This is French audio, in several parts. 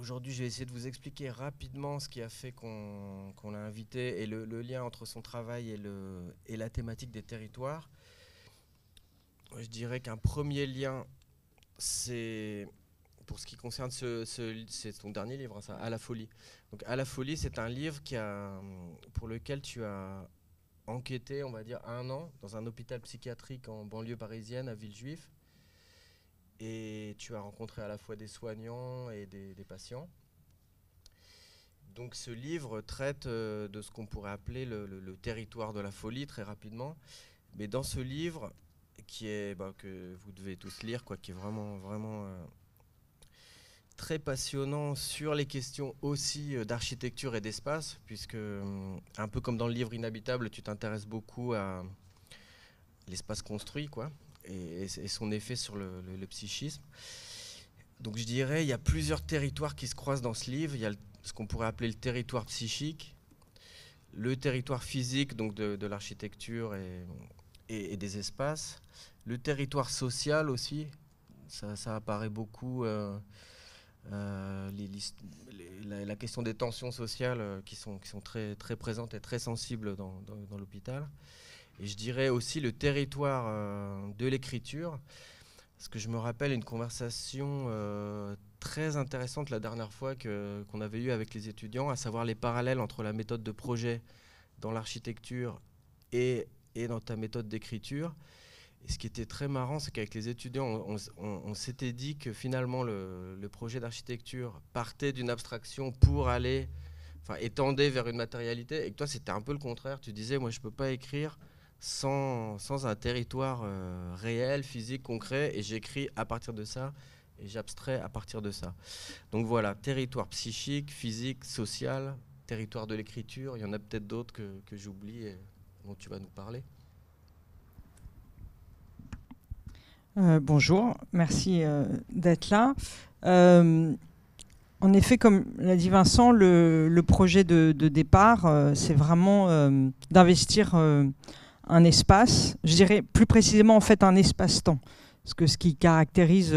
Aujourd'hui, je vais essayer de vous expliquer rapidement ce qui a fait qu'on l'a invité et le lien entre son travail et la thématique des territoires. Je dirais qu'un premier lien, c'est pour ce qui concerne c'est ton dernier livre, hein, ça, À la folie. Donc, À la folie, c'est un livre pour lequel tu as enquêté, on va dire, 1 an dans un hôpital psychiatrique en banlieue parisienne à Villejuif. Et tu as rencontré à la fois des soignants et des patients. Donc ce livre traite de ce qu'on pourrait appeler le territoire de la folie, très rapidement. Mais dans ce livre, que vous devez tous lire, qui est vraiment, vraiment très passionnant sur les questions aussi d'architecture et d'espace, puisque un peu comme dans le livre Inhabitable, tu t'intéresses beaucoup à l'espace construit, et son effet sur le psychisme. Donc je dirais, il y a plusieurs territoires qui se croisent dans ce livre. Il y a ce qu'on pourrait appeler le territoire psychique, le territoire physique, donc de l'architecture et des espaces, le territoire social aussi, ça apparaît beaucoup, la question des tensions sociales qui sont très, très présentes et très sensibles dans l'hôpital. Et je dirais aussi le territoire de l'écriture, parce que je me rappelle une conversation très intéressante la dernière fois qu'on avait eue avec les étudiants, à savoir les parallèles entre la méthode de projet dans l'architecture et dans ta méthode d'écriture. Et ce qui était très marrant, c'est qu'avec les étudiants, on s'était dit que finalement le projet d'architecture partait d'une abstraction pour aller, étendait vers une matérialité, et que toi c'était un peu le contraire. Tu disais, moi je peux pas écrire sans un territoire réel, physique, concret, et j'écris à partir de ça, et j'abstrais à partir de ça. Donc voilà, territoire psychique, physique, social, territoire de l'écriture, il y en a peut-être d'autres que j'oublie et dont tu vas nous parler. Bonjour, merci d'être là. En effet, comme l'a dit Vincent, le projet de départ, c'est vraiment d'investir un espace, je dirais plus précisément en fait un espace-temps. Parce que ce qui caractérise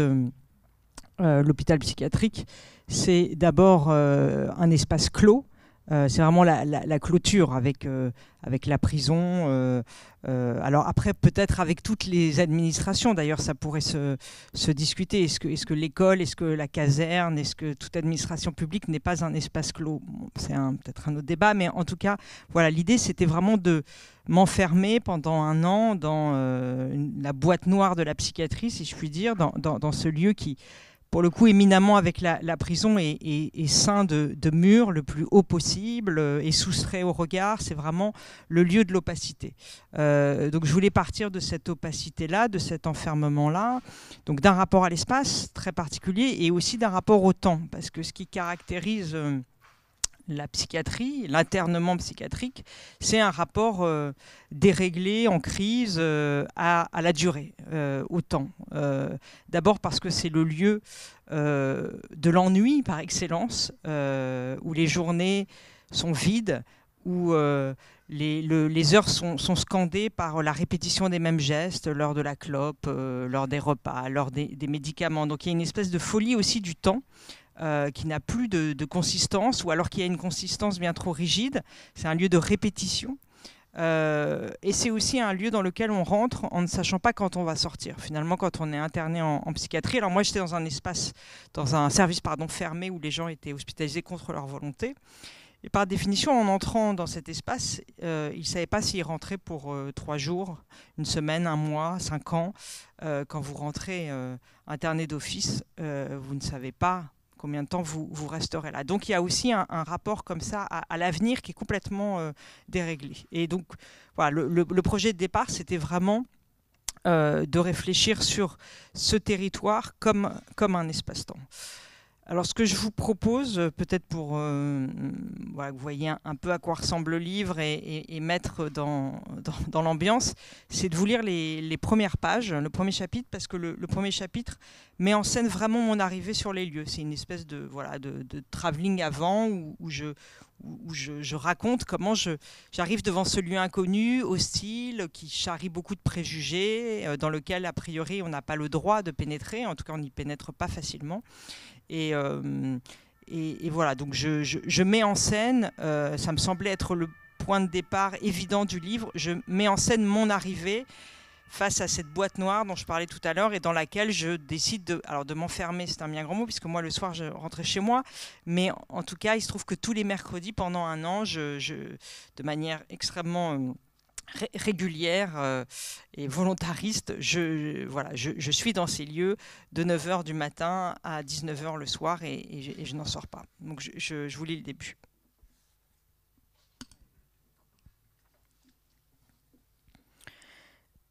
l'hôpital psychiatrique, c'est d'abord un espace clos. C'est vraiment la clôture avec la prison. Alors après, peut-être avec toutes les administrations, d'ailleurs, ça pourrait se discuter. Est-ce que l'école, est-ce que la caserne, est-ce que toute administration publique n'est pas un espace clos? Bon, c'est peut-être un autre débat, mais en tout cas, voilà, l'idée, c'était vraiment de m'enfermer pendant 1 an dans la boîte noire de la psychiatrie, si je puis dire, dans ce lieu qui, pour le coup, éminemment avec la prison, est ceint de murs le plus haut possible et soustrait au regard. C'est vraiment le lieu de l'opacité. Donc je voulais partir de cette opacité-là, de cet enfermement-là, donc d'un rapport à l'espace très particulier et aussi d'un rapport au temps, parce que ce qui caractérise la psychiatrie, l'internement psychiatrique, c'est un rapport déréglé, en crise, à la durée, au temps. D'abord parce que c'est le lieu de l'ennui par excellence, où les journées sont vides, où les heures sont scandées par la répétition des mêmes gestes, lors de la clope, lors des repas, lors des médicaments. Donc il y a une espèce de folie aussi du temps, qui n'a plus de consistance, ou alors qui a une consistance bien trop rigide. C'est un lieu de répétition. Et c'est aussi un lieu dans lequel on rentre en ne sachant pas quand on va sortir. Finalement, quand on est interné en psychiatrie, alors moi j'étais dans un service fermé où les gens étaient hospitalisés contre leur volonté. Et par définition, en entrant dans cet espace, ils ne savaient pas s'ils rentraient pour 3 jours, 1 semaine, 1 mois, 5 ans. Quand vous rentrez interné d'office, vous ne savez pas combien de temps vous resterez là. Donc il y a aussi un rapport comme ça à l'avenir qui est complètement déréglé. Et donc voilà, le projet de départ, c'était vraiment de réfléchir sur ce territoire comme un espace-temps. Alors ce que je vous propose, peut-être pour que vous voyez un peu à quoi ressemble le livre et mettre dans l'ambiance, c'est de vous lire les premières pages, le premier chapitre, parce que le premier chapitre met en scène vraiment mon arrivée sur les lieux. C'est une espèce de travelling avant où je raconte comment j'arrive devant ce lieu inconnu, hostile, qui charrie beaucoup de préjugés, dans lequel a priori on n'a pas le droit de pénétrer, en tout cas on n'y pénètre pas facilement. Et et voilà, donc je mets en scène, ça me semblait être le point de départ évident du livre, je mets en scène mon arrivée face à cette boîte noire dont je parlais tout à l'heure et dans laquelle je décide de m'enfermer, c'est un bien grand mot, puisque moi le soir je rentrais chez moi, mais en tout cas il se trouve que tous les mercredis pendant un an, de manière extrêmement régulière et volontariste, je suis dans ces lieux de 9h du matin à 19h le soir et je n'en sors pas. Donc je vous lis le début.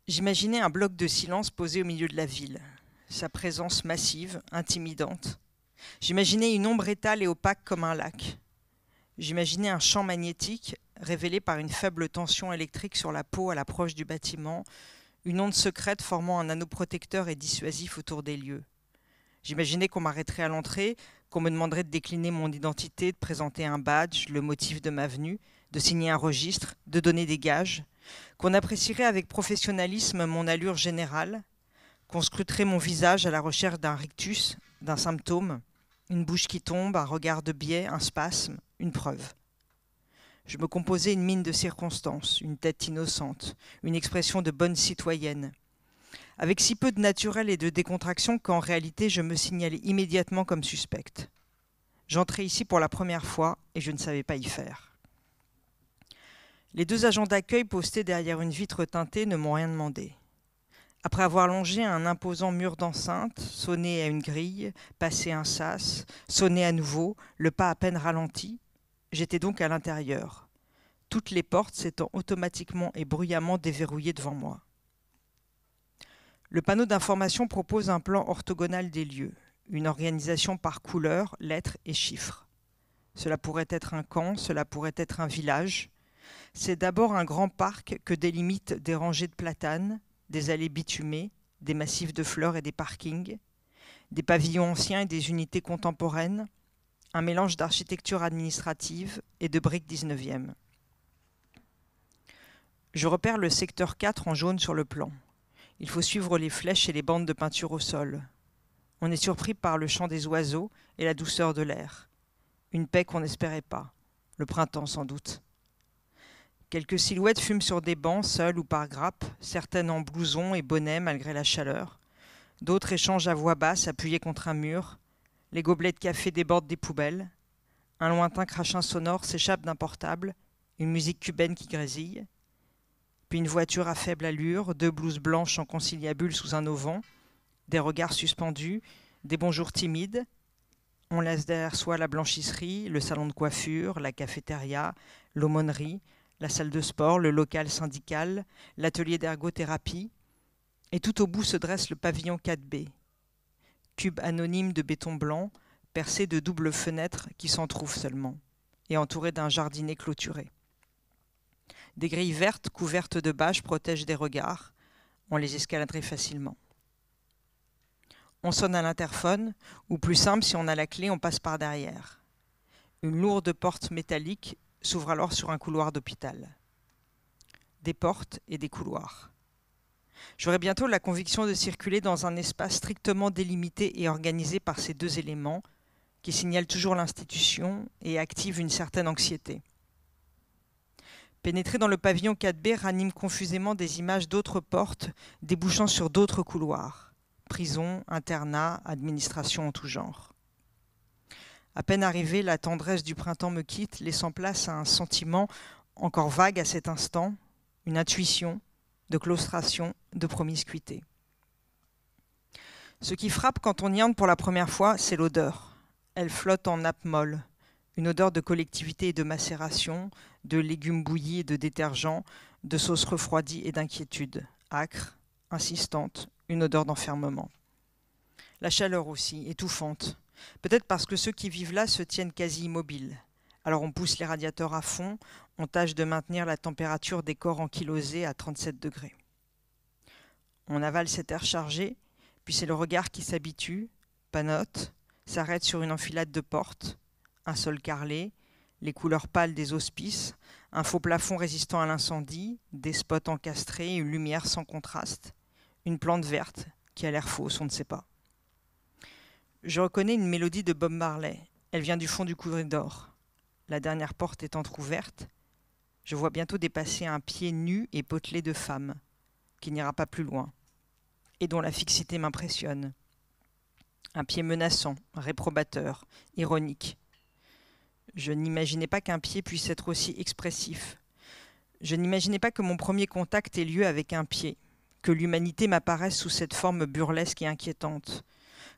J'imaginais un bloc de silence posé au milieu de la ville, sa présence massive, intimidante. J'imaginais une ombre étale et opaque comme un lac. J'imaginais un champ magnétique révélé par une faible tension électrique sur la peau à l'approche du bâtiment, une onde secrète formant un anneau protecteur et dissuasif autour des lieux. J'imaginais qu'on m'arrêterait à l'entrée, qu'on me demanderait de décliner mon identité, de présenter un badge, le motif de ma venue, de signer un registre, de donner des gages, qu'on apprécierait avec professionnalisme mon allure générale, qu'on scruterait mon visage à la recherche d'un rictus, d'un symptôme, une bouche qui tombe, un regard de biais, un spasme, une preuve. Je me composais une mine de circonstance, une tête innocente, une expression de bonne citoyenne, avec si peu de naturel et de décontraction qu'en réalité je me signalais immédiatement comme suspecte. J'entrais ici pour la première fois et je ne savais pas y faire. Les 2 agents d'accueil postés derrière une vitre teintée ne m'ont rien demandé. Après avoir longé un imposant mur d'enceinte, sonné à une grille, passé un sas, sonné à nouveau, le pas à peine ralenti, j'étais donc à l'intérieur, toutes les portes s'étant automatiquement et bruyamment déverrouillées devant moi. Le panneau d'information propose un plan orthogonal des lieux, une organisation par couleurs, lettres et chiffres. Cela pourrait être un camp, cela pourrait être un village. C'est d'abord un grand parc que délimitent des rangées de platanes, des allées bitumées, des massifs de fleurs et des parkings, des pavillons anciens et des unités contemporaines, un mélange d'architecture administrative et de briques 19e. Je repère le secteur 4 en jaune sur le plan. Il faut suivre les flèches et les bandes de peinture au sol. On est surpris par le chant des oiseaux et la douceur de l'air. Une paix qu'on n'espérait pas. Le printemps sans doute. Quelques silhouettes fument sur des bancs, seules ou par grappes, certaines en blouson et bonnet malgré la chaleur. D'autres échangent à voix basse, appuyées contre un mur. Les gobelets de café débordent des poubelles. Un lointain crachin sonore s'échappe d'un portable, une musique cubaine qui grésille. Puis une voiture à faible allure, 2 blouses blanches en conciliabule sous un auvent, des regards suspendus, des bonjours timides. On laisse derrière soi la blanchisserie, le salon de coiffure, la cafétéria, l'aumônerie, la salle de sport, le local syndical, l'atelier d'ergothérapie. Et tout au bout se dresse le pavillon 4B, cube anonyme de béton blanc, percé de doubles fenêtres qui s'en trouvent seulement, et entouré d'un jardinet clôturé. Des grilles vertes couvertes de bâches protègent des regards. On les escaladerait facilement. On sonne à l'interphone, ou plus simple, si on a la clé, on passe par derrière. Une lourde porte métallique s'ouvre alors sur un couloir d'hôpital. Des portes et des couloirs. J'aurai bientôt la conviction de circuler dans un espace strictement délimité et organisé par ces 2 éléments qui signalent toujours l'institution et activent une certaine anxiété. Pénétrer dans le pavillon 4B ranime confusément des images d'autres portes débouchant sur d'autres couloirs. Prison, internat, administration en tout genre. À peine arrivée, la tendresse du printemps me quitte, laissant place à un sentiment encore vague à cet instant, une intuition de claustration, de promiscuité. Ce qui frappe quand on y entre pour la première fois, c'est l'odeur. Elle flotte en nappe molle, une odeur de collectivité et de macération, de légumes bouillis et de détergents, de sauce refroidie et d'inquiétude, âcre, insistante, une odeur d'enfermement. La chaleur aussi, étouffante. Peut-être parce que ceux qui vivent là se tiennent quasi immobiles. Alors on pousse les radiateurs à fond, on tâche de maintenir la température des corps ankylosés à 37 degrés. On avale cet air chargé, puis c'est le regard qui s'habitue, panote, s'arrête sur une enfilade de portes, un sol carrelé, les couleurs pâles des hospices, un faux plafond résistant à l'incendie, des spots encastrés, une lumière sans contraste, une plante verte qui a l'air fausse, on ne sait pas. Je reconnais une mélodie de Bob Marley, Elle vient du fond du corridor. La dernière porte est entr'ouverte. Je vois bientôt dépasser un pied nu et potelé de femme, qui n'ira pas plus loin, et dont la fixité m'impressionne. Un pied menaçant, réprobateur, ironique. Je n'imaginais pas qu'un pied puisse être aussi expressif. Je n'imaginais pas que mon premier contact ait lieu avec un pied, que l'humanité m'apparaisse sous cette forme burlesque et inquiétante,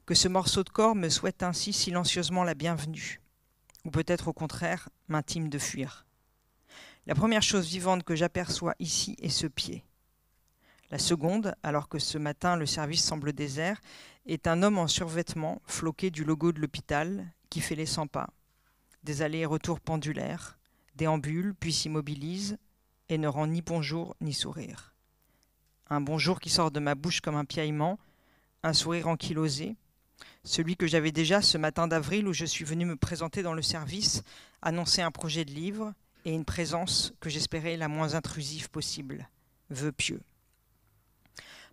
que ce morceau de corps me souhaite ainsi silencieusement la bienvenue, ou peut-être au contraire m'intime de fuir. La première chose vivante que j'aperçois ici est ce pied. La seconde, alors que ce matin le service semble désert, est un homme en survêtement floqué du logo de l'hôpital qui fait les 100 pas. Des allers et retours pendulaires, déambule puis s'immobilise et ne rend ni bonjour ni sourire. Un bonjour qui sort de ma bouche comme un piaillement, un sourire ankylosé, celui que j'avais déjà ce matin d'avril où je suis venu me présenter dans le service, annoncer un projet de livre et une présence que j'espérais la moins intrusive possible, vœu pieux.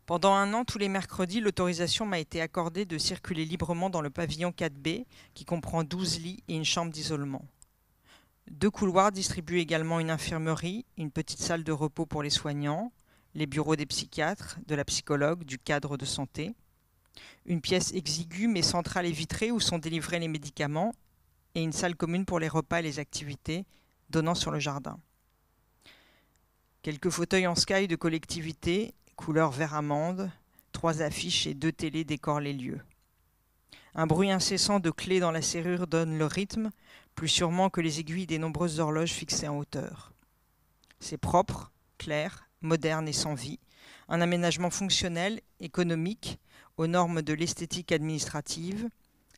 Pendant 1 an, tous les mercredis, l'autorisation m'a été accordée de circuler librement dans le pavillon 4B, qui comprend 12 lits et une chambre d'isolement. 2 couloirs distribuent également une infirmerie, une petite salle de repos pour les soignants, les bureaux des psychiatres, de la psychologue, du cadre de santé, une pièce exiguë mais centrale et vitrée où sont délivrés les médicaments, et une salle commune pour les repas et les activités, donnant sur le jardin. Quelques fauteuils en sky de collectivité, couleur vert amande, 3 affiches et 2 télés décorent les lieux. Un bruit incessant de clés dans la serrure donne le rythme, plus sûrement que les aiguilles des nombreuses horloges fixées en hauteur. C'est propre, clair, moderne et sans vie, un aménagement fonctionnel, économique, aux normes de l'esthétique administrative,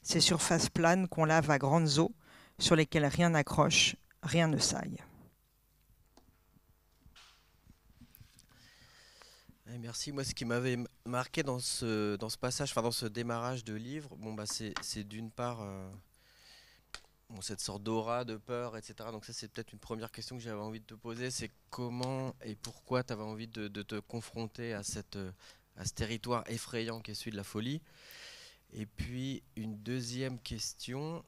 ces surfaces planes qu'on lave à grandes eaux, sur lesquelles rien n'accroche, rien ne saille. Merci. Moi, ce qui m'avait marqué dans ce passage, enfin dans ce démarrage de livre, bon, bah, c'est d'une part cette sorte d'aura, de peur, etc. Donc ça, c'est peut-être une première question que j'avais envie de te poser, c'est comment et pourquoi tu avais envie de te confronter à ce territoire effrayant qui est celui de la folie. Et puis une deuxième question,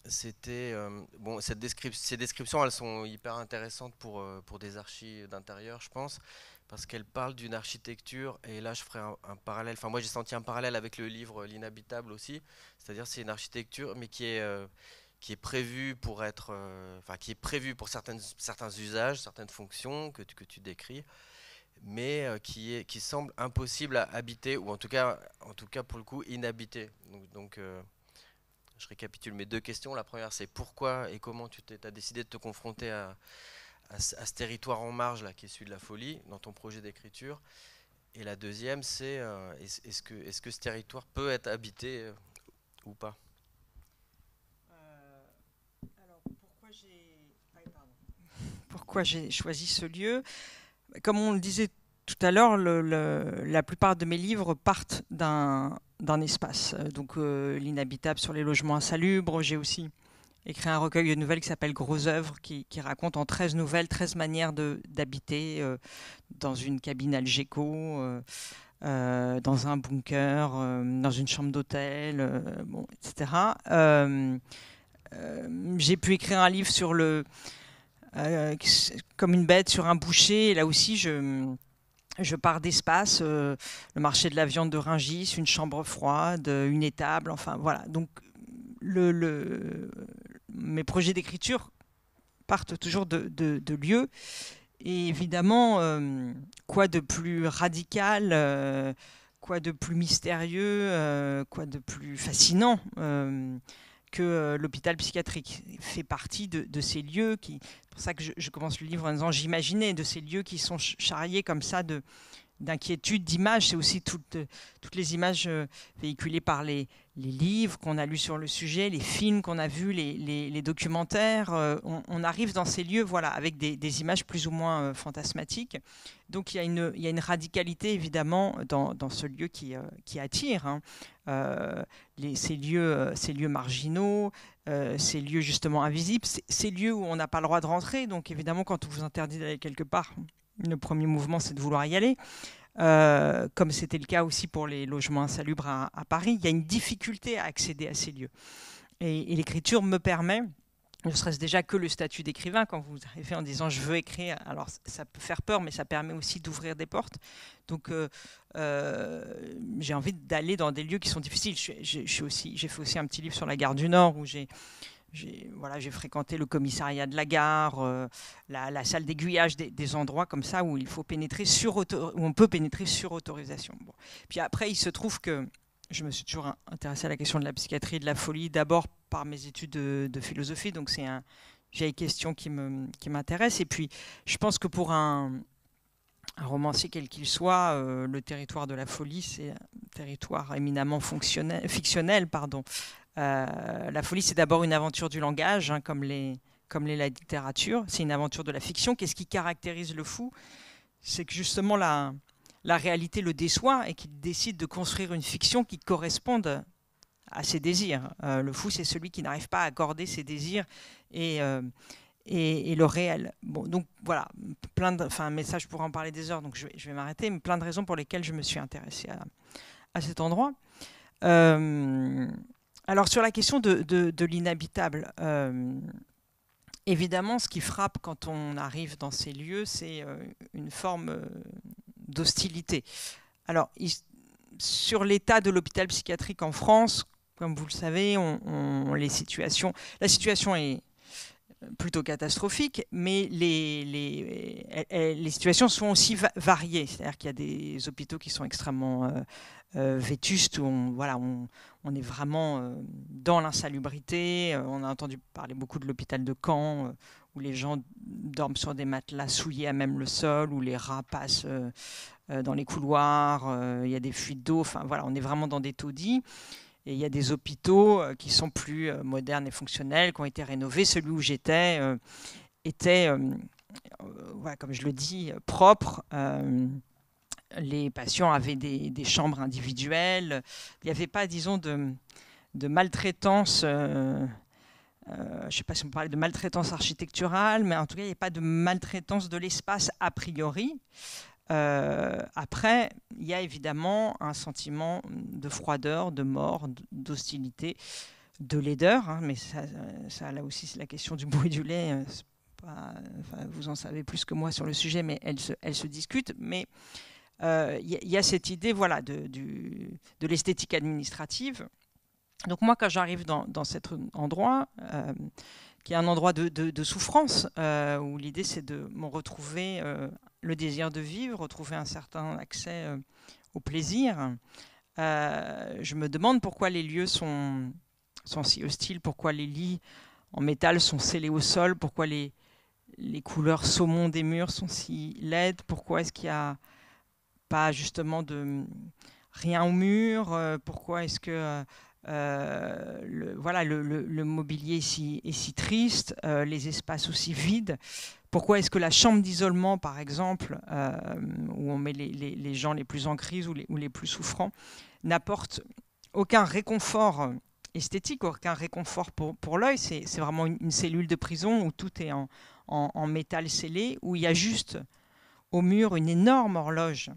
c'était bon, ces descriptions, elles sont hyper intéressantes pour des archis d'intérieur, je pense, parce qu'elles parlent d'une architecture, et là je ferai un parallèle, enfin moi j'ai senti un parallèle avec le livre L'Inhabitable aussi, c'est-à-dire c'est une architecture mais qui est prévue pour être, enfin qui est prévue pour certains usages, certaines fonctions que tu décris, mais qui semble impossible à habiter, ou en tout cas pour le coup inhabité. Donc je récapitule mes 2 questions. La première, c'est pourquoi et comment tu as décidé de te confronter à ce territoire en marge là, qui est celui de la folie, dans ton projet d'écriture. Et la deuxième, c'est est-ce que ce territoire peut être habité ou pas? Alors, pourquoi j'ai choisi ce lieu? Comme on le disait tout à l'heure, la plupart de mes livres partent d'un espace. Donc L'Inhabitable sur les logements insalubres. J'ai aussi écrit un recueil de nouvelles qui s'appelle Gros œuvres, qui raconte en 13 nouvelles, 13 manières d'habiter dans une cabine Algeco, dans un bunker, dans une chambre d'hôtel, bon, etc. J'ai pu écrire un livre sur comme une bête sur un boucher. Et là aussi, je pars d'espace, le marché de la viande de Rungis, une chambre froide, une étable, enfin voilà. Donc mes projets d'écriture partent toujours de lieux. Et évidemment, quoi de plus radical, quoi de plus mystérieux, quoi de plus fascinant que l'hôpital psychiatrique fait partie de ces lieux qui... C'est pour ça que je commence le livre en disant j'imaginais, de ces lieux qui sont charriés comme ça d'inquiétude, d'images. C'est aussi toutes les images véhiculées par les livres qu'on a lus sur le sujet, les films qu'on a vus, les documentaires. On arrive dans ces lieux, voilà, avec des images plus ou moins fantasmatiques. Donc il y a une radicalité évidemment dans ce lieu qui attire, hein. Ces lieux marginaux, ces lieux justement invisibles, ces lieux où on n'a pas le droit de rentrer. Donc évidemment, quand on vous interdit d'aller quelque part, le premier mouvement, c'est de vouloir y aller. Comme c'était le cas aussi pour les logements insalubres à Paris, il y a une difficulté à accéder à ces lieux. Et l'écriture me permet, ne serait-ce déjà que le statut d'écrivain, quand vous arrivez en disant je veux écrire, alors ça peut faire peur, mais ça permet aussi d'ouvrir des portes. Donc j'ai envie d'aller dans des lieux qui sont difficiles. J'ai fait aussi un petit livre sur la gare du Nord où j'ai fréquenté le commissariat de la gare, la salle d'aiguillage, des endroits comme ça où il faut pénétrer où on peut pénétrer sur autorisation. Bon. Puis après, il se trouve que je me suis toujours intéressée à la question de la psychiatrie et de la folie, d'abord par mes études de philosophie, donc c'est une vieille question qui m'intéresse. Et puis, je pense que pour un romancier quel qu'il soit, le territoire de la folie, c'est un territoire éminemment fictionnel. La folie, c'est d'abord une aventure du langage, hein, comme l'est la littérature. C'est une aventure de la fiction. Qu'est-ce qui caractérise le fou? C'est que justement la réalité le déçoit et qu'il décide de construire une fiction qui corresponde à ses désirs. Le fou, c'est celui qui n'arrive pas à accorder ses désirs et le réel. Bon, donc voilà, mais ça, je pourrais en parler des heures, donc je vais m'arrêter, mais plein de raisons pour lesquelles je me suis intéressée à cet endroit. Alors, sur la question de l'inhabitable, évidemment, ce qui frappe quand on arrive dans ces lieux, c'est une forme d'hostilité. Alors, sur l'état de l'hôpital psychiatrique en France, comme vous le savez, la situation est plutôt catastrophique, mais les situations sont aussi variées. C'est-à-dire qu'il y a des hôpitaux qui sont extrêmement vétustes, où on est vraiment dans l'insalubrité. On a entendu parler beaucoup de l'hôpital de Caen, où les gens dorment sur des matelas souillés à même le sol, où les rats passent dans les couloirs, il y a des fuites d'eau. Enfin, voilà, on est vraiment dans des taudis. Et il y a des hôpitaux qui sont plus modernes et fonctionnels, qui ont été rénovés. Celui où j'étais était, comme je le dis, propre. Les patients avaient des chambres individuelles. Il n'y avait pas, disons, de maltraitance. Je ne sais pas si on peut parler de maltraitance architecturale, mais en tout cas, il n'y a pas de maltraitance de l'espace a priori. Après, il y a évidemment un sentiment de froideur, de mort, d'hostilité, de laideur, hein, mais ça, là aussi, c'est la question du beau et du lait. Vous en savez plus que moi sur le sujet, mais elle se discute. Mais il y a cette idée, voilà, de l'esthétique administrative. Donc moi, quand j'arrive dans cet endroit, qui est un endroit de souffrance, où l'idée c'est de me retrouver le désir de vivre, retrouver un certain accès au plaisir. Je me demande pourquoi les lieux sont si hostiles, pourquoi les lits en métal sont scellés au sol, pourquoi les couleurs saumon des murs sont si laides, pourquoi est-ce qu'il n'y a pas justement rien au mur, pourquoi est-ce que le mobilier est si triste, les espaces aussi vides. Pourquoi est-ce que la chambre d'isolement, par exemple, où on met les gens les plus en crise ou les plus souffrants, n'apporte aucun réconfort esthétique, aucun réconfort pour l'œil? C'est vraiment une cellule de prison où tout est en métal scellé, où il y a juste au mur une énorme horloge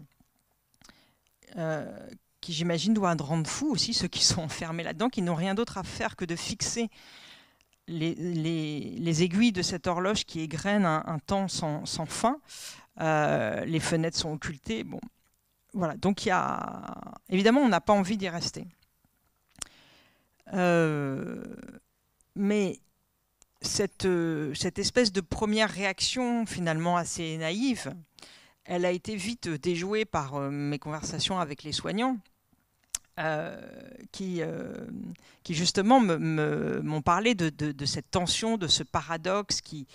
qui, j'imagine, doit rendre fou aussi ceux qui sont enfermés là-dedans, qui n'ont rien d'autre à faire que de fixer les aiguilles de cette horloge qui égrène un temps sans fin. Les fenêtres sont occultées. Bon, voilà. Donc, évidemment, on n'a pas envie d'y rester. Mais cette espèce de première réaction, finalement assez naïve, elle a été vite déjouée par mes conversations avec les soignants, qui justement m'ont parlé de cette tension, de ce paradoxe qui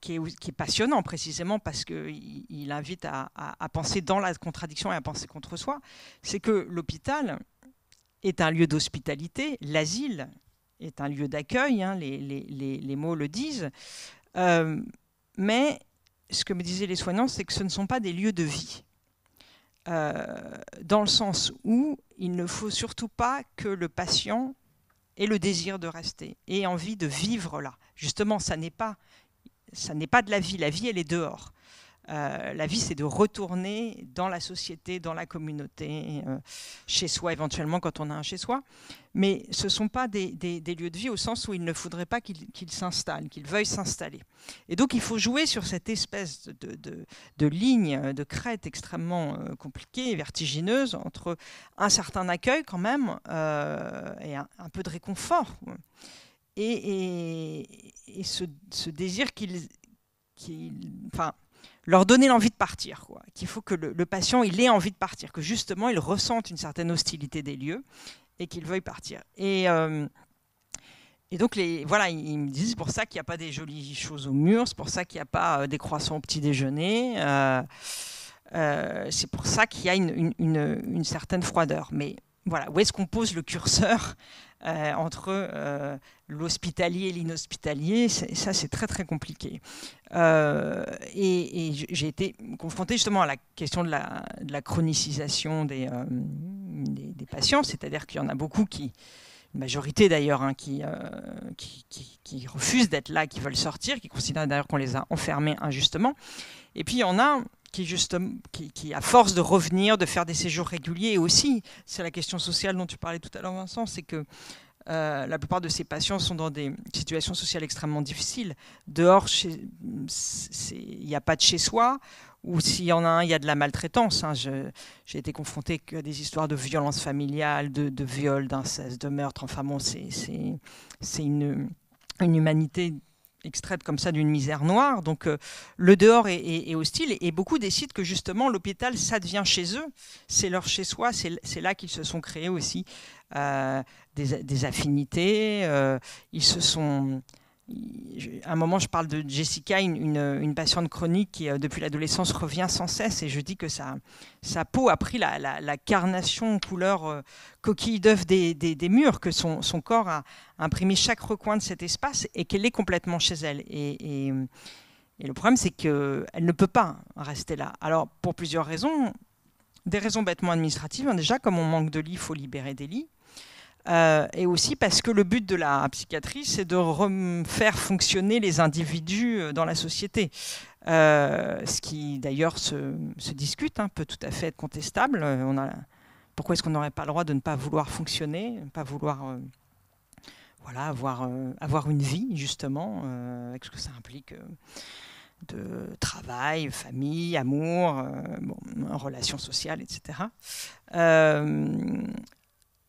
est passionnant, précisément parce qu'il invite à penser dans la contradiction et à penser contre soi. C'est que l'hôpital est un lieu d'hospitalité, l'asile est un lieu d'accueil, hein, les mots le disent, mais ce que me disaient les soignants, c'est que ce ne sont pas des lieux de vie. Dans le sens où il ne faut surtout pas que le patient ait le désir de rester, ait envie de vivre là. Justement, ça n'est pas de la vie. La vie, elle est dehors. La vie, c'est de retourner dans la société, dans la communauté, chez soi éventuellement quand on a un chez soi. Mais ce ne sont pas des lieux de vie au sens où il ne faudrait pas qu'ils s'installent, qu'ils veuillent s'installer. Et donc il faut jouer sur cette espèce de ligne, de crête extrêmement compliquée et vertigineuse entre un certain accueil quand même et un peu de réconfort. Et ce désir enfin, leur donner l'envie de partir, quoi. Qu'il faut que le patient il ait envie de partir, que justement il ressente une certaine hostilité des lieux et qu'il veuille partir. Et donc, voilà, ils me disent c'est pour ça qu'il n'y a pas des jolies choses au mur, c'est pour ça qu'il n'y a pas des croissants au petit déjeuner, c'est pour ça qu'il y a une certaine froideur. Mais voilà, où est-ce qu'on pose le curseur entre l'hospitalier et l'inhospitalier? Ça, c'est très très compliqué. Et j'ai été confrontée justement à la question de la chronicisation des patients, c'est-à-dire qu'il y en a beaucoup une majorité d'ailleurs, hein, qui refusent d'être là, qui veulent sortir, qui considèrent d'ailleurs qu'on les a enfermés injustement. Et puis il y en a qui, à force de revenir, de faire des séjours réguliers, et aussi, c'est la question sociale dont tu parlais tout à l'heure, Vincent, c'est que la plupart de ces patients sont dans des situations sociales extrêmement difficiles. Dehors, il n'y a pas de chez-soi, ou s'il y en a un, il y a de la maltraitance. Hein. J'ai été confrontée à des histoires de violences familiales, de viols, d'inceste, de meurtres. Enfin bon, c'est une humanité extraite comme ça d'une misère noire. Donc le dehors est hostile et beaucoup décident que justement l'hôpital, ça devient chez eux. C'est leur chez-soi, c'est là qu'ils se sont créés aussi des affinités. Ils se sont... À un moment, je parle de Jessica, une patiente chronique qui, depuis l'adolescence, revient sans cesse. Et je dis que sa peau a pris la carnation couleur coquille d'œuf des murs, que son corps a imprimé chaque recoin de cet espace et qu'elle est complètement chez elle. Et le problème, c'est qu'elle ne peut pas rester là. Alors, pour plusieurs raisons. Des raisons bêtement administratives. Déjà, comme on manque de lits, il faut libérer des lits. Et aussi parce que le but de la psychiatrie, c'est de faire fonctionner les individus dans la société. Ce qui d'ailleurs se discute, hein, peut tout à fait être contestable. Pourquoi est-ce qu'on n'aurait pas le droit de ne pas vouloir fonctionner, pas vouloir voilà, avoir une vie, justement, avec ce que ça implique de travail, famille, amour, relations sociales, etc.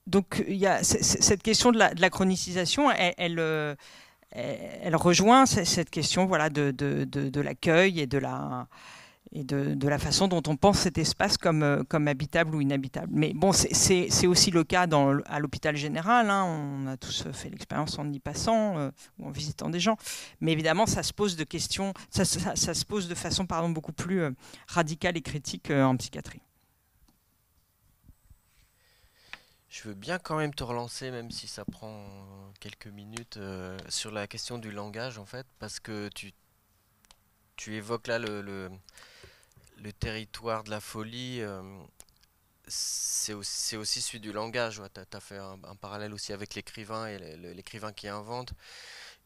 Donc il y a cette question de la chronicisation, elle rejoint cette question, voilà, de l'accueil et de la façon dont on pense cet espace comme habitable ou inhabitable. Mais bon, c'est aussi le cas à l'hôpital général, hein. On a tous fait l'expérience en y passant ou en visitant des gens. Mais évidemment, ça se pose ça se pose de façon beaucoup plus radicale et critique en psychiatrie. Je veux bien quand même te relancer, même si ça prend quelques minutes, sur la question du langage, en fait, parce que tu évoques là le territoire de la folie, c'est aussi celui du langage. Ouais. Tu as fait un parallèle aussi avec l'écrivain et l'écrivain qui invente.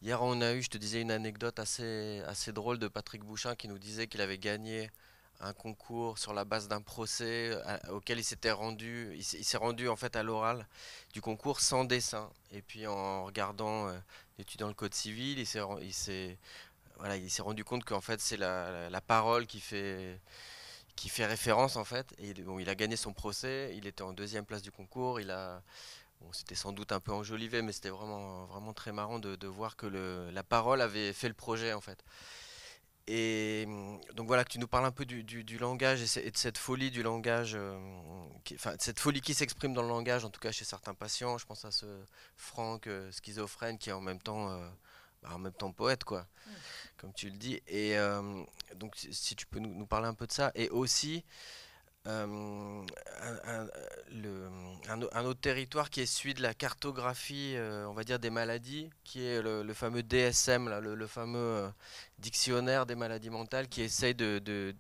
Hier, on a eu, je te disais, une anecdote assez drôle de Patrick Bouchin qui nous disait qu'il avait gagné un concours sur la base d'un procès auquel il s'était rendu. Il s'est rendu en fait à l'oral du concours sans dessin. Et puis en regardant, étudiant le code civil, il s'est rendu compte qu'en fait c'est la parole qui fait référence en fait. Et bon, il a gagné son procès. Il était en deuxième place du concours. Bon, c'était sans doute un peu enjolivé, mais c'était vraiment, vraiment très marrant de voir que la parole avait fait le projet en fait. Et donc voilà, que tu nous parles un peu du langage et de cette folie du langage, enfin, cette folie qui s'exprime dans le langage, en tout cas chez certains patients. Je pense à ce Franck schizophrène qui est en même temps poète, quoi, comme tu le dis. Et donc si tu peux nous parler un peu de ça. Et aussi un, un- un autre territoire qui est celui de la cartographie, on va dire, des maladies, qui est le fameux DSM, là, le fameux dictionnaire des maladies mentales, qui essaye de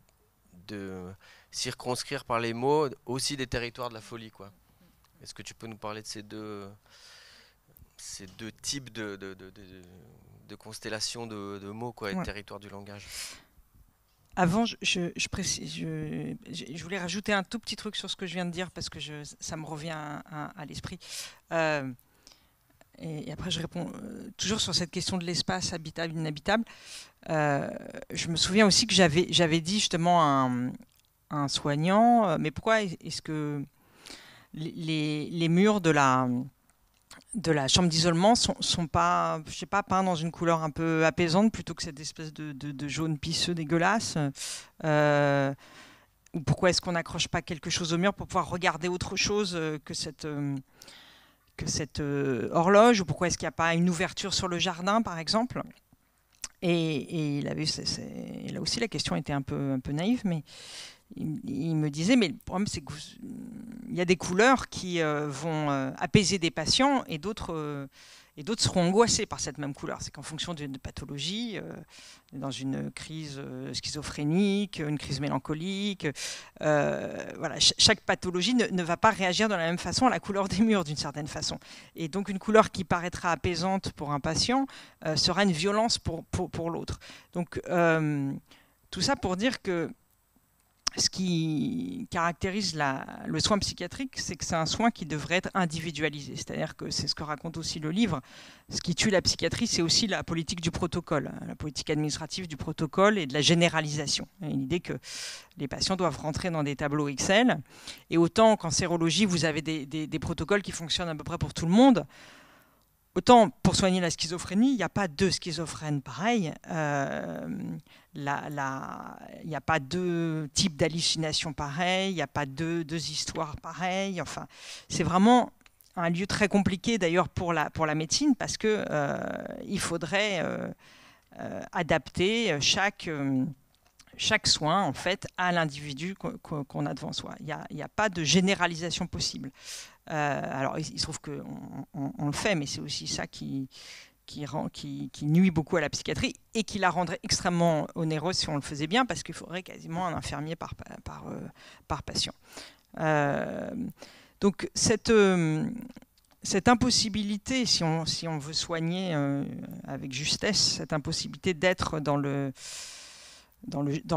circonscrire par les mots aussi des territoires de la folie, quoi. Est-ce que tu peux nous parler de ces deux types de constellations de mots, quoi, et de territoires du langage? Avant, je voulais rajouter un tout petit truc sur ce que je viens de dire parce que ça me revient à l'esprit. Et après, je réponds toujours sur cette question de l'espace habitable, inhabitable. Je me souviens aussi que j'avais dit justement à un soignant, mais pourquoi est-ce que les murs de la chambre d'isolement sont pas, je sais pas, peints dans une couleur un peu apaisante plutôt que cette espèce de jaune pisseux dégueulasse. Ou pourquoi est-ce qu'on n'accroche pas quelque chose au mur pour pouvoir regarder autre chose que cette horloge, ou pourquoi est-ce qu'il n'y a pas une ouverture sur le jardin, par exemple. Et là aussi, la question était un peu naïve, mais il me disait, mais le problème, c'est qu'il y a des couleurs qui vont apaiser des patients et d'autres seront angoissés par cette même couleur. C'est qu'en fonction d'une pathologie, dans une crise schizophrénique, une crise mélancolique, voilà, chaque pathologie ne va pas réagir de la même façon à la couleur des murs, d'une certaine façon. Et donc une couleur qui paraîtra apaisante pour un patient sera une violence pour l'autre. Donc tout ça pour dire que ce qui caractérise le soin psychiatrique, c'est que c'est un soin qui devrait être individualisé. C'est-à-dire que c'est ce que raconte aussi le livre. Ce qui tue la psychiatrie, c'est aussi la politique du protocole, la politique administrative du protocole et de la généralisation. L'idée que les patients doivent rentrer dans des tableaux Excel. Et autant en cancérologie, vous avez des protocoles qui fonctionnent à peu près pour tout le monde, autant pour soigner la schizophrénie, il n'y a pas deux schizophrènes pareils. Il n'y a pas deux types d'hallucinations pareilles, il n'y a pas deux histoires pareilles. Enfin, c'est vraiment un lieu très compliqué d'ailleurs pour la médecine parce que il faudrait adapter chaque soin en fait à l'individu qu'on a devant soi. Il n'y a pas de généralisation possible. Alors il se trouve qu'on le fait, mais c'est aussi ça qui nuit beaucoup à la psychiatrie et qui la rendrait extrêmement onéreuse si on le faisait bien, parce qu'il faudrait quasiment un infirmier par patient. Donc cette impossibilité, si on veut soigner avec justesse, cette impossibilité d'être dans le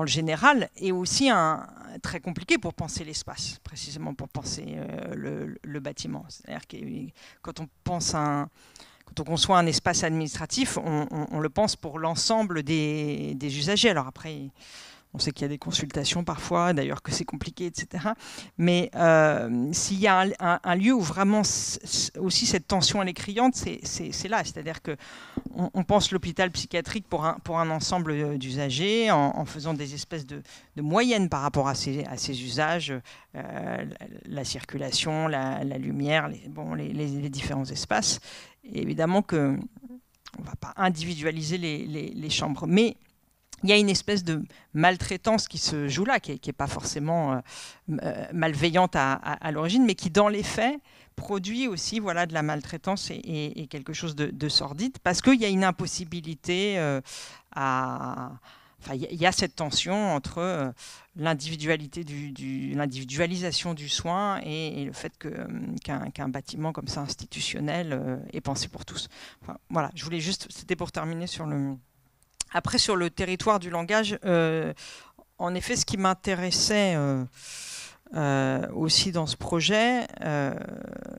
général est aussi très compliqué pour penser l'espace, précisément pour penser le bâtiment. C'est-à-dire que quand on conçoit un espace administratif, on le pense pour l'ensemble des usagers. Alors après, on sait qu'il y a des consultations parfois, d'ailleurs que c'est compliqué, etc. Mais s'il y a un lieu où vraiment aussi cette tension elle est criante, c'est là. C'est-à-dire qu'on pense l'hôpital psychiatrique pour un ensemble d'usagers en faisant des espèces de moyennes par rapport à ces usages, la circulation, la lumière, les différents espaces. Et évidemment qu'on ne va pas individualiser les chambres. Mais il y a une espèce de maltraitance qui se joue là, qui n'est pas forcément malveillante à l'origine, mais qui, dans les faits, produit aussi de la maltraitance et quelque chose de sordide, parce qu'il y a une impossibilité il y a cette tension entre l'individualisation du soin et le fait qu'un bâtiment comme ça institutionnel est pensé pour tous. Enfin, voilà, je voulais juste, c'était pour terminer sur le... Après, sur le territoire du langage, en effet, ce qui m'intéressait aussi dans ce projet,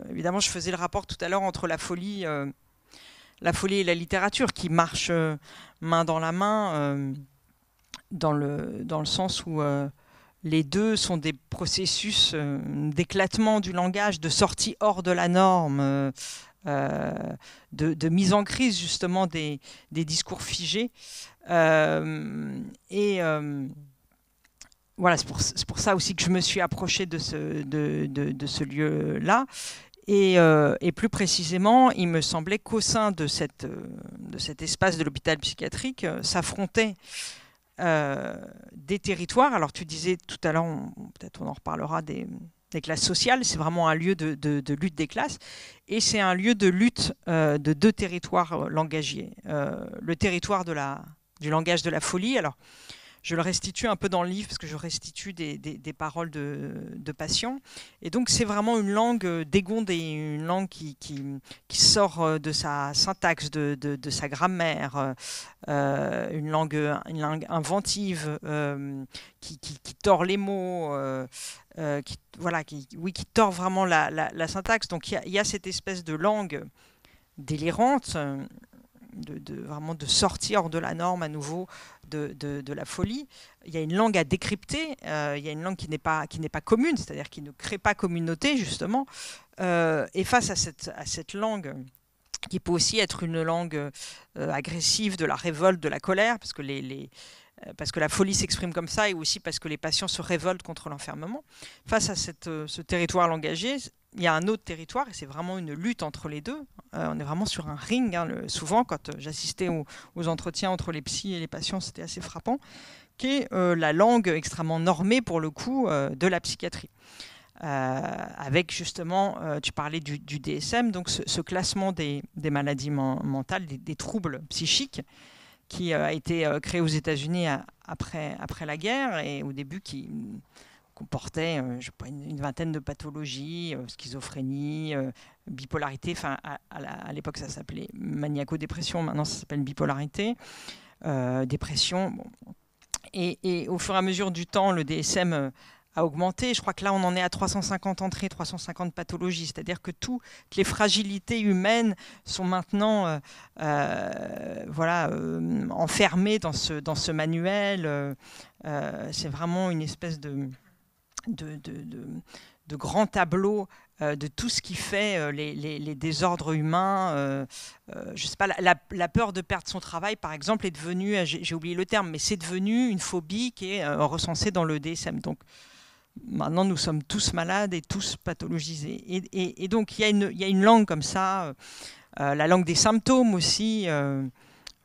évidemment, je faisais le rapport tout à l'heure entre la folie et la littérature, qui marchent main dans la main, dans le sens où les deux sont des processus d'éclatement du langage, de sortie hors de la norme, de mise en crise justement des discours figés. Voilà, c'est pour ça aussi que je me suis approchée de ce lieu-là. Et plus précisément, il me semblait qu'au sein de cet espace de l'hôpital psychiatrique s'affrontaient des territoires. Alors tu disais tout à l'heure, peut-être on en reparlera, des classes sociales. C'est vraiment un lieu de lutte des classes, et c'est un lieu de lutte de deux territoires langagiers. Le territoire du langage de la folie. Alors je le restitue un peu dans le livre parce que je restitue des paroles de patients. Et donc c'est vraiment une langue dégondée, une langue qui sort de sa syntaxe, de sa grammaire, une langue inventive qui tord les mots, qui tord vraiment la syntaxe. Donc il y a cette espèce de langue délirante, vraiment de sortir de la norme à nouveau de la folie. Il y a une langue à décrypter, il y a une langue qui n'est pas commune, c'est-à-dire qui ne crée pas communauté justement. Et face à cette langue, qui peut aussi être une langue agressive, de la révolte, de la colère, parce que la folie s'exprime comme ça, et aussi parce que les patients se révoltent contre l'enfermement. Face à ce territoire langagier, il y a un autre territoire, et c'est vraiment une lutte entre les deux. On est vraiment sur un ring. Souvent, quand j'assistais aux entretiens entre les psys et les patients, c'était assez frappant, qui est la langue extrêmement normée, pour le coup, de la psychiatrie. Avec justement, tu parlais du DSM, donc ce classement des maladies mentales, des troubles psychiques, qui a été créé aux États-Unis après la guerre, et au début qui comportait une vingtaine de pathologies, schizophrénie, bipolarité, enfin à l'époque ça s'appelait maniaco-dépression, maintenant ça s'appelle bipolarité, dépression. Bon. Et au fur et à mesure du temps, le DSM a augmenté. Je crois que là, on en est à 350 entrées, 350 pathologies. C'est-à-dire que toutes les fragilités humaines sont maintenant enfermées dans ce manuel. C'est vraiment une espèce de grand tableau de tout ce qui fait les désordres humains. Je sais pas, la peur de perdre son travail, par exemple, est devenue, j'ai oublié le terme, mais c'est devenu une phobie qui est recensée dans le DSM. Donc, maintenant, nous sommes tous malades et tous pathologisés. Et donc, il y a une langue comme ça, la langue des symptômes aussi,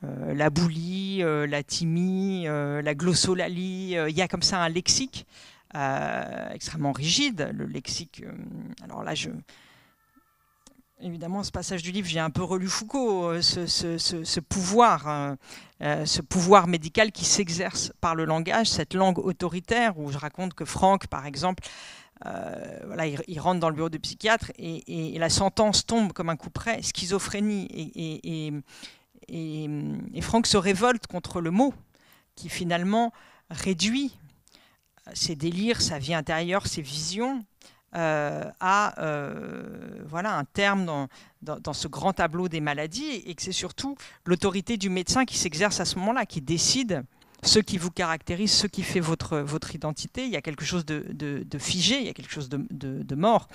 la boulie, la thymie, la glossolalie. Il y a comme ça un lexique extrêmement rigide, le lexique. Alors là, évidemment, ce passage du livre, j'ai un peu relu Foucault, ce pouvoir médical qui s'exerce par le langage, cette langue autoritaire, où je raconte que Franck, par exemple, il rentre dans le bureau du psychiatre et la sentence tombe comme un coup près, schizophrénie. Et Franck se révolte contre le mot qui finalement réduit ses délires, sa vie intérieure, ses visions à un terme dans ce grand tableau des maladies, et que c'est surtout l'autorité du médecin qui s'exerce à ce moment-là, qui décide ce qui vous caractérise, ce qui fait votre identité. Il y a quelque chose de figé, il y a quelque chose de mort.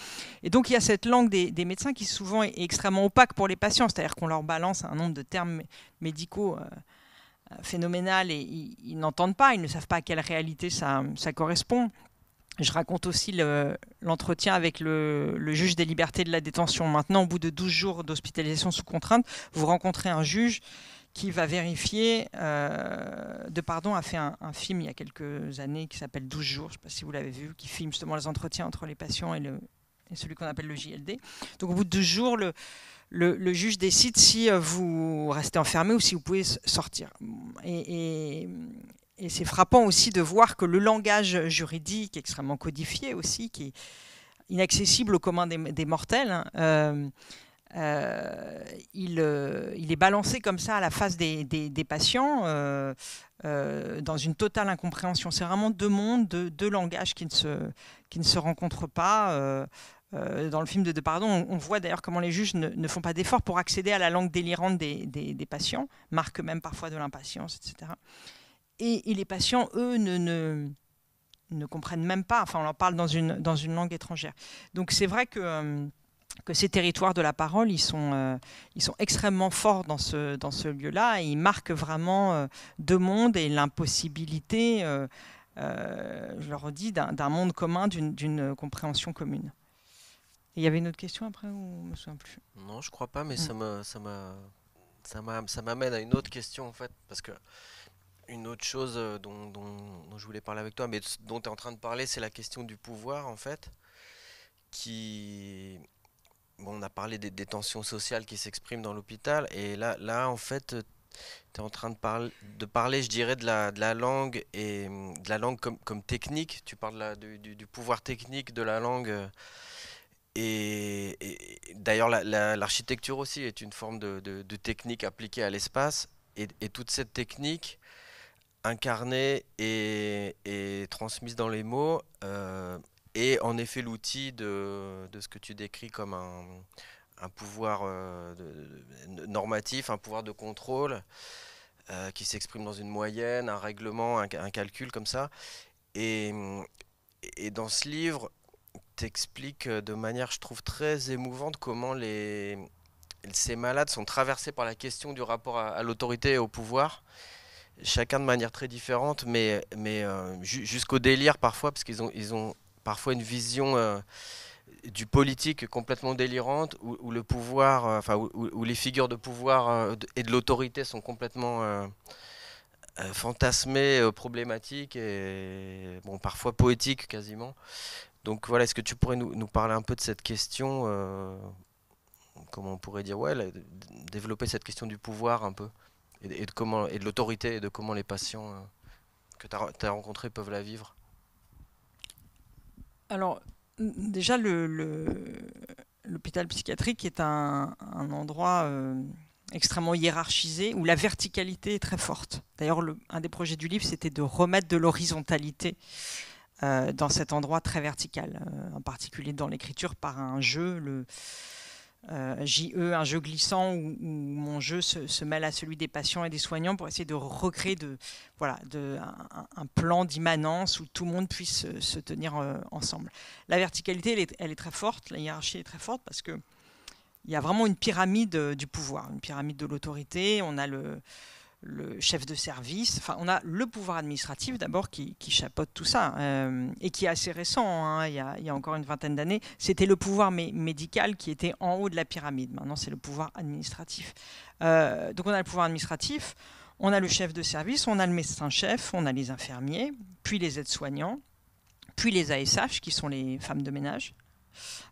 Et donc il y a cette langue des médecins qui souvent est extrêmement opaque pour les patients, c'est-à-dire qu'on leur balance un nombre de termes médicaux phénoménal, et ils n'entendent pas, ils ne savent pas à quelle réalité ça correspond. Je raconte aussi l'entretien avec le juge des libertés de la détention. Maintenant, au bout de 12 jours d'hospitalisation sous contrainte, vous rencontrez un juge qui va vérifier. Depardon a fait un film il y a quelques années qui s'appelle 12 jours, je ne sais pas si vous l'avez vu, qui filme justement les entretiens entre les patients et celui qu'on appelle le JLD. Donc au bout de 12 jours, le juge décide si vous restez enfermé ou si vous pouvez sortir. Et c'est frappant aussi de voir que le langage juridique, extrêmement codifié aussi, qui est inaccessible au commun des mortels, il est balancé comme ça à la face des patients dans une totale incompréhension. C'est vraiment deux mondes, deux langages qui ne se rencontrent pas. Dans le film de Depardon, on voit d'ailleurs comment les juges ne font pas d'efforts pour accéder à la langue délirante des patients, marquent même parfois de l'impatience, etc. Et les patients, eux, ne comprennent même pas. Enfin, on leur parle dans une langue étrangère. Donc c'est vrai que ces territoires de la parole, ils sont extrêmement forts dans ce lieu-là, et ils marquent vraiment deux mondes et l'impossibilité, je le redis, d'un monde commun, d'une compréhension commune. Et il y avait une autre question après, ou je ne me souviens plus? Non, je crois pas, mais ça m'amène à une autre question en fait, parce que une autre chose dont je voulais parler avec toi, mais dont tu es en train de parler, c'est la question du pouvoir en fait, qui bon, on a parlé des tensions sociales qui s'expriment dans l'hôpital, et là en fait, Tu es en train de parler, je dirais, de la langue et de la langue comme technique. Tu parles du pouvoir technique de la langue. Et d'ailleurs, l'architecture aussi est une forme de technique appliquée à l'espace. Et toute cette technique incarnée et transmise dans les mots est en effet l'outil de ce que tu décris comme un pouvoir normatif, un pouvoir de contrôle qui s'exprime dans une moyenne, un règlement, un calcul comme ça. Et, et dans ce livre, t'expliques de manière, je trouve, très émouvante comment ces malades sont traversés par la question du rapport à l'autorité et au pouvoir, chacun de manière très différente, mais jusqu'au délire parfois, parce ils ont parfois une vision du politique complètement délirante, où le pouvoir, enfin, où les figures de pouvoir et de l'autorité sont complètement fantasmées, problématiques et bon, parfois poétiques quasiment. Donc voilà, est-ce que tu pourrais nous parler un peu de cette question, comment on pourrait dire, ouais, développer cette question du pouvoir un peu, et de comment, et de l'autorité, et de comment les patients que tu as rencontrés peuvent la vivre. Alors, déjà, l'hôpital psychiatrique est un endroit extrêmement hiérarchisé où la verticalité est très forte. D'ailleurs, un des projets du livre, c'était de remettre de l'horizontalité dans cet endroit très vertical, en particulier dans l'écriture par un jeu, le JE, un jeu glissant où mon jeu se mêle à celui des patients et des soignants pour essayer de recréer un plan d'immanence où tout le monde puisse se tenir ensemble. La verticalité, elle est très forte, la hiérarchie est très forte parce que il y a vraiment une pyramide du pouvoir, une pyramide de l'autorité. On a le chef de service, enfin on a le pouvoir administratif d'abord qui chapeaute tout ça et qui est assez récent, hein, il y a encore une vingtaine d'années, c'était le pouvoir médical qui était en haut de la pyramide, maintenant c'est le pouvoir administratif. Donc on a le pouvoir administratif, on a le chef de service, on a le médecin-chef, on a les infirmiers, puis les aides-soignants, puis les ASH qui sont les femmes de ménage,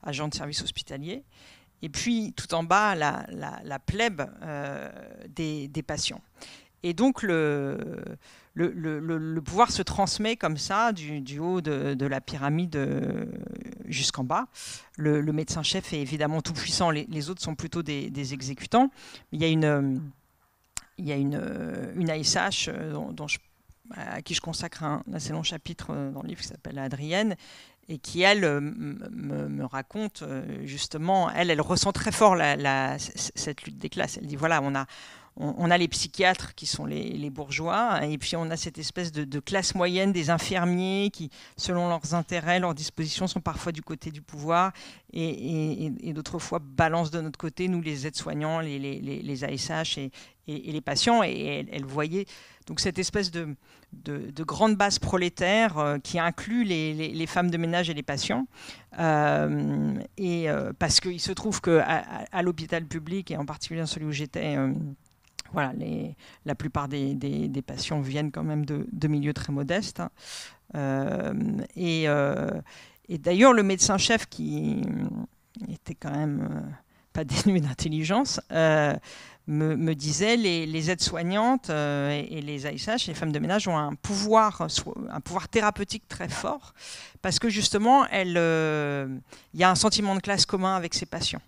agents de service hospitalier, et puis tout en bas la plèbe des patients. Et donc le pouvoir se transmet comme ça du haut de la pyramide jusqu'en bas. Le médecin-chef est évidemment tout puissant, les autres sont plutôt des exécutants. Il y a une ASH à qui je consacre un assez long chapitre dans le livre qui s'appelle Adrienne, et qui, elle, me raconte justement, elle ressent très fort cette lutte des classes. Elle dit, voilà, on a les psychiatres qui sont les bourgeois, et puis on a cette espèce de classe moyenne des infirmiers qui, selon leurs intérêts, leurs dispositions, sont parfois du côté du pouvoir, et d'autres fois balancent de notre côté, nous les aides-soignants, les ASH et les patients, et elle voyait donc cette espèce de grande base prolétaire qui inclut les femmes de ménage et les patients. Parce qu'il se trouve qu'à l'hôpital public, et en particulier dans celui où j'étais, voilà, la plupart des patients viennent quand même de milieux très modestes. Et d'ailleurs, le médecin-chef, qui était quand même pas dénué d'intelligence, me disait les aides-soignantes et les ASH, les femmes de ménage, ont un pouvoir thérapeutique très fort parce que justement, il y a un sentiment de classe commun avec ces patients.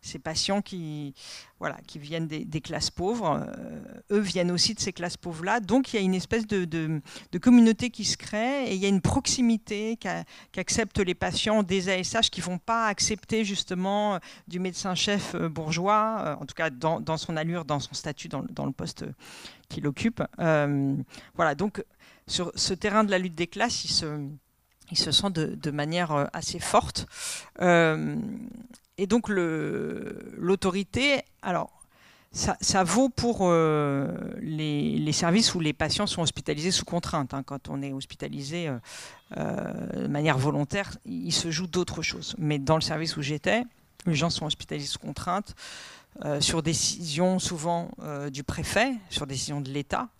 Ces patients qui viennent des classes pauvres, eux viennent aussi de ces classes pauvres-là. Donc il y a une espèce de communauté qui se crée et il y a une proximité qu'acceptent les patients des ASH qui ne vont pas accepter justement du médecin-chef bourgeois, en tout cas dans son allure, dans son statut, dans le poste qu'il occupe. Voilà, donc sur ce terrain de la lutte des classes, il se sent de manière assez forte. Et donc l'autorité, alors ça vaut pour les services où les patients sont hospitalisés sous contrainte. Hein. Quand on est hospitalisé de manière volontaire, il se joue d'autres choses. Mais dans le service où j'étais, les gens sont hospitalisés sous contrainte, sur décision souvent du préfet, sur décision de l'État.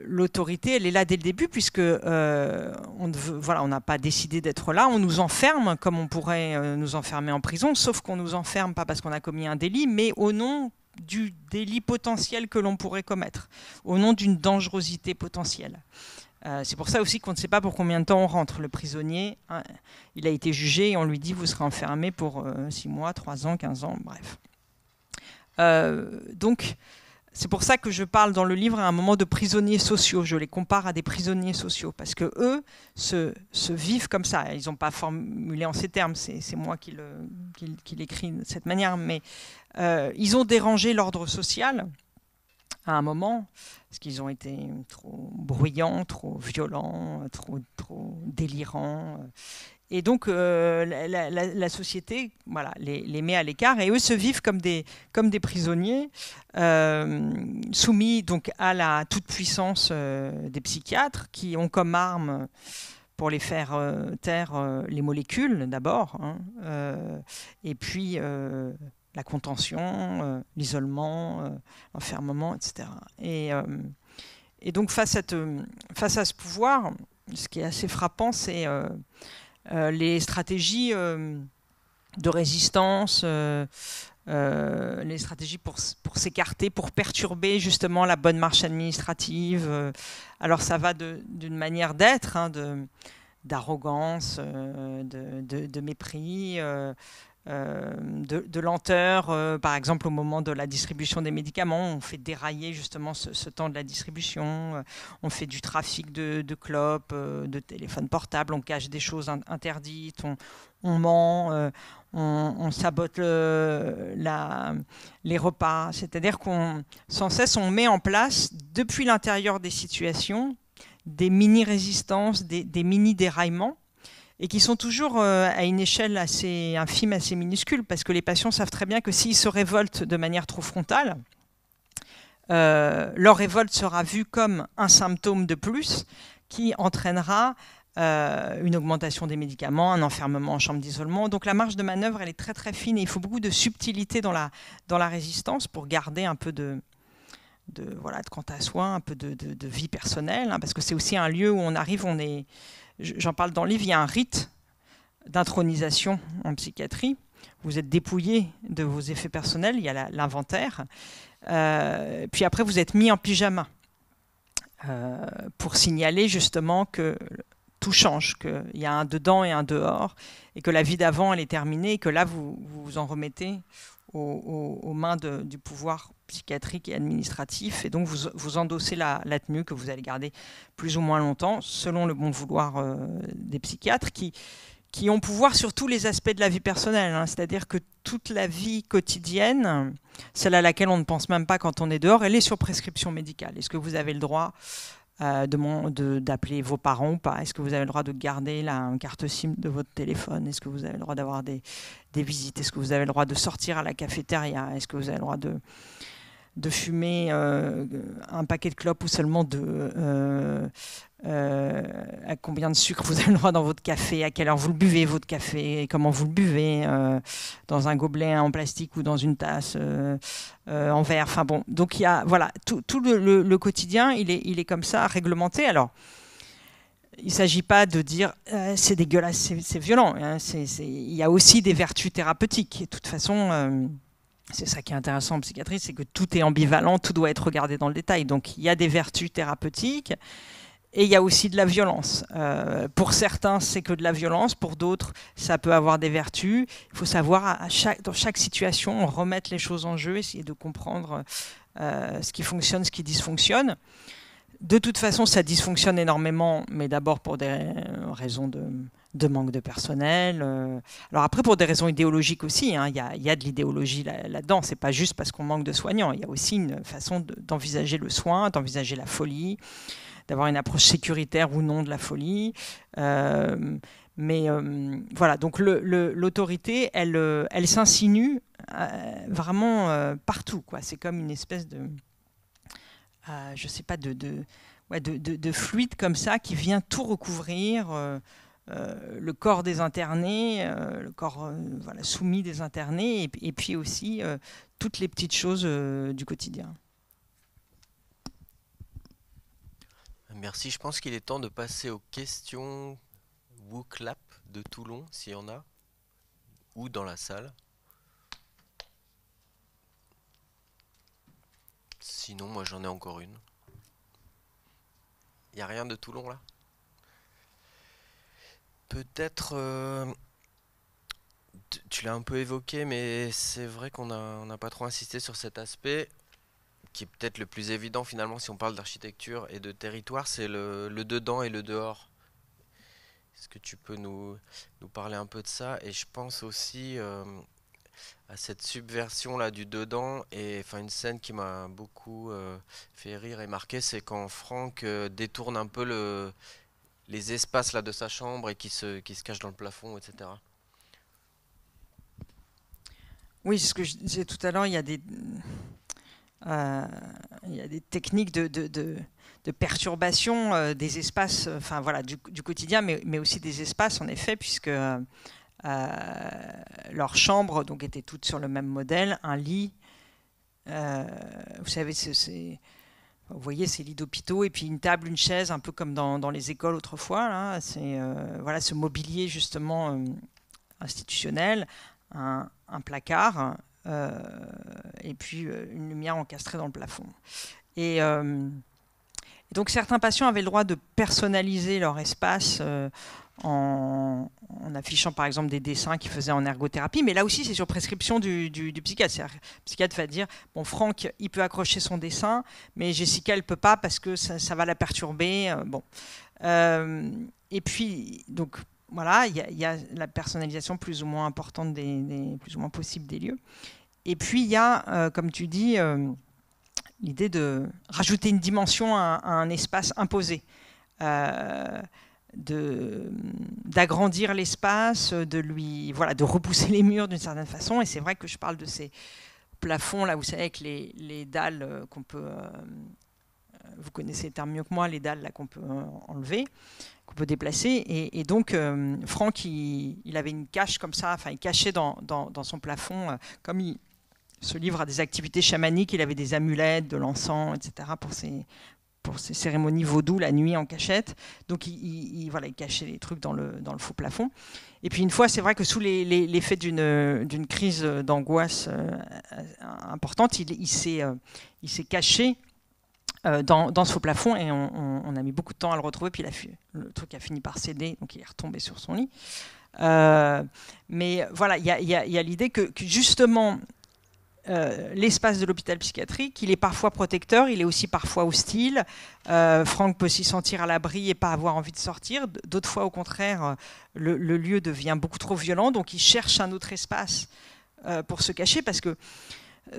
l'autorité, elle est là dès le début, puisque on n'a pas décidé d'être là, on nous enferme comme on pourrait nous enfermer en prison, sauf qu'on nous enferme pas parce qu'on a commis un délit, mais au nom du délit potentiel que l'on pourrait commettre, au nom d'une dangerosité potentielle. C'est pour ça aussi qu'on ne sait pas pour combien de temps on rentre. Le prisonnier, hein, il a été jugé et on lui dit vous serez enfermé pour 6 mois, 3 ans, 15 ans, bref. Donc, c'est pour ça que je parle dans le livre à un moment de prisonniers sociaux. Je les compare à des prisonniers sociaux parce que eux se vivent comme ça. Ils n'ont pas formulé en ces termes, c'est moi qui l'écris de cette manière, mais ils ont dérangé l'ordre social à un moment parce qu'ils ont été trop bruyants, trop violents, trop délirants. Et donc, la société voilà, les met à l'écart et eux se vivent comme des prisonniers soumis donc, à la toute-puissance des psychiatres qui ont comme arme pour les faire taire les molécules d'abord, hein, et puis la contention, l'isolement, l'enfermement, etc. Et donc, face à ce pouvoir, ce qui est assez frappant, c'est les stratégies de résistance, les stratégies pour s'écarter, pour perturber justement la bonne marche administrative. Alors ça va d'une manière d'être, hein, d'arrogance, de mépris, de lenteur. Par exemple, au moment de la distribution des médicaments, on fait dérailler justement ce temps de la distribution. On fait du trafic de clopes, de téléphones portables, on cache des choses interdites, on ment, on sabote les repas. C'est-à-dire sans cesse, on met en place, depuis l'intérieur des situations, des mini-résistances, des mini-déraillements, et qui sont toujours à une échelle assez infime, assez minuscule, parce que les patients savent très bien que s'ils se révoltent de manière trop frontale, leur révolte sera vue comme un symptôme de plus qui entraînera une augmentation des médicaments, un enfermement en chambre d'isolement. Donc la marge de manœuvre, elle est très très fine et il faut beaucoup de subtilité dans la résistance pour garder un peu de quant à soi, un peu de vie personnelle, hein, parce que c'est aussi un lieu où on arrive, j'en parle dans le livre, il y a un rite d'intronisation en psychiatrie. Vous êtes dépouillé de vos effets personnels, il y a l'inventaire. Puis après, vous êtes mis en pyjama pour signaler justement que tout change, qu'il y a un dedans et un dehors, et que la vie d'avant, elle est terminée, et que là, vous vous en remettez aux mains du pouvoir psychiatrique et administratif, et donc vous endossez la tenue que vous allez garder plus ou moins longtemps, selon le bon vouloir des psychiatres, qui ont pouvoir sur tous les aspects de la vie personnelle, hein. C'est-à-dire que toute la vie quotidienne, celle à laquelle on ne pense même pas quand on est dehors, elle est sur prescription médicale. Est-ce que vous avez le droit d'appeler vos parents ou pas? Est-ce que vous avez le droit de garder une carte SIM de votre téléphone? Est-ce que vous avez le droit d'avoir des visites? Est-ce que vous avez le droit de sortir à la cafétéria? Est-ce que vous avez le droit de fumer un paquet de clopes ou seulement à combien de sucre vous avez le droit dans votre café, à quelle heure vous le buvez votre café, comment vous le buvez, dans un gobelet en plastique ou dans une tasse en verre. Enfin bon, donc il y a voilà tout le quotidien, il est comme ça réglementé. Alors il ne s'agit pas de dire c'est dégueulasse, c'est violent, hein, il y a aussi des vertus thérapeutiques. Et de toute façon, c'est ça qui est intéressant en psychiatrie, c'est que tout est ambivalent, tout doit être regardé dans le détail. Donc il y a des vertus thérapeutiques et il y a aussi de la violence. Pour certains, c'est que de la violence, pour d'autres, ça peut avoir des vertus. Il faut savoir, dans chaque situation, remettre les choses en jeu, essayer de comprendre ce qui fonctionne, ce qui dysfonctionne. De toute façon, ça dysfonctionne énormément, mais d'abord pour des raisons de manque de personnel. Alors après, pour des raisons idéologiques aussi, hein, y a de l'idéologie là-dedans. C'est pas juste parce qu'on manque de soignants. Il y a aussi une façon d'envisager le soin, d'envisager la folie, d'avoir une approche sécuritaire ou non de la folie. Mais voilà, donc l'autorité, elle s'insinue vraiment partout, quoi. C'est comme une espèce de... je sais pas, de fluide comme ça qui vient tout recouvrir, le corps des internés, le corps soumis des internés, et puis aussi toutes les petites choses du quotidien. Merci, je pense qu'il est temps de passer aux questions WooClap de Toulon, s'il y en a, ou dans la salle. Sinon, moi j'en ai encore une. Il n'y a rien de Toulon là? Peut-être, tu l'as un peu évoqué, mais c'est vrai qu'on n'a pas trop insisté sur cet aspect, qui est peut-être le plus évident finalement si on parle d'architecture et de territoire, c'est le dedans et le dehors. Est-ce que tu peux nous parler un peu de ça? Et je pense aussi à cette subversion là du dedans, et enfin une scène qui m'a beaucoup fait rire et marqué, c'est quand Franck détourne un peu les espaces là de sa chambre et qui se cache dans le plafond, etc. Oui, c'est ce que je disais tout à l'heure, il y a des techniques de perturbation des espaces, enfin voilà, du quotidien, mais aussi des espaces en effet, puisque leurs chambres donc étaient toutes sur le même modèle, un lit, vous savez, vous voyez ces lits d'hôpitaux, et puis une table, une chaise, un peu comme dans les écoles autrefois. Là, c'est voilà, ce mobilier justement institutionnel, un placard, et puis une lumière encastrée dans le plafond. Et donc certains patients avaient le droit de personnaliser leur espace en affichant par exemple des dessins qu'ils faisaient en ergothérapie, mais là aussi c'est sur prescription du psychiatre. Le psychiatre va dire, bon, Franck il peut accrocher son dessin, mais Jessica elle peut pas parce que ça va la perturber. Bon. Et puis donc voilà, il y a la personnalisation plus ou moins importante, plus ou moins possible des lieux. Et puis il y a, comme tu dis, l'idée de rajouter une dimension à un espace imposé, d'agrandir l'espace, de repousser les murs d'une certaine façon. Et c'est vrai que je parle de ces plafonds là, vous savez, avec les dalles qu'on peut, vous connaissez le terme mieux que moi, les dalles là qu'on peut enlever, qu'on peut déplacer. Et donc Franck, il avait une cache comme ça, enfin il cachait dans son plafond, comme il se livre à des activités chamaniques, il avait des amulettes, de l'encens, etc. pour ses cérémonies vaudou la nuit en cachette. Donc il cachait les trucs dans le faux plafond. Et puis une fois, c'est vrai que sous l'effet d'une crise d'angoisse importante, il s'est caché dans ce faux plafond, et on a mis beaucoup de temps à le retrouver, puis le truc a fini par céder, donc il est retombé sur son lit. Mais voilà, il y a l'idée que justement l'espace de l'hôpital psychiatrique, il est parfois protecteur, il est aussi parfois hostile. Franck peut s'y sentir à l'abri et pas avoir envie de sortir. D'autres fois, au contraire, le lieu devient beaucoup trop violent, donc il cherche un autre espace pour se cacher, parce que